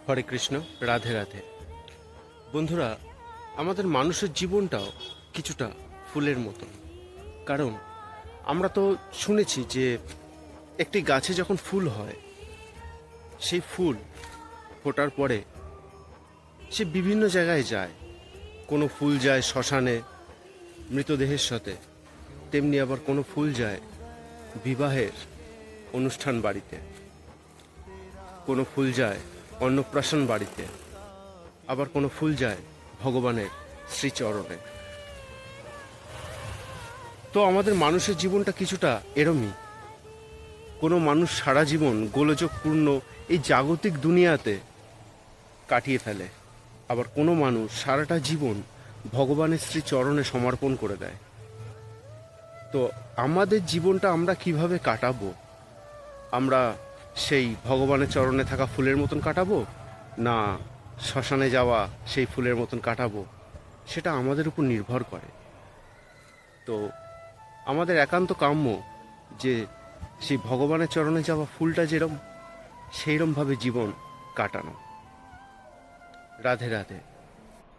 হরে কৃষ্ণ। রাধে রাধে। বন্ধুরা, আমাদের মানুষের জীবনটাও কিছুটা ফুলের মতন। কারণ আমরা তো শুনেছি যে একটি গাছে যখন ফুল হয়, সেই ফুল ফোটার পরে সে বিভিন্ন জায়গায় যায়। কোনো ফুল যায় শ্মশানে মৃতদেহের সাথে, তেমনি আবার কোনো ফুল যায় বিবাহের অনুষ্ঠান বাড়িতে, কোনো ফুল যায় অন্নপ্রাশন বাড়িতে, আবার কোনো ফুল যায় ভগবানের শ্রীচরণে। তো আমাদের মানুষের জীবনটা কিছুটা এরমই। কোনো মানুষ সারা জীবন গোলযোগপূর্ণ এই জাগতিক দুনিয়াতে কাটিয়ে ফেলে, আবার কোনো মানুষ সারাটা জীবন ভগবানের শ্রীচরণে সমর্পণ করে দেয়। তো আমাদের জীবনটা আমরা কিভাবে কাটাবো? আমরা সেই ভগবানের চরণে থাকা ফুলের মতন কাটাবো, না শ্মশানে যাওয়া সেই ফুলের মতন কাটাবো? সেটা আমাদের উপর নির্ভর করে। তো আমাদের একান্ত কাম্য যে সেই ভগবানের চরণে যাওয়া ফুলটা যেরম, সেইরমভাবে জীবন কাটানো। রাধে রাধে।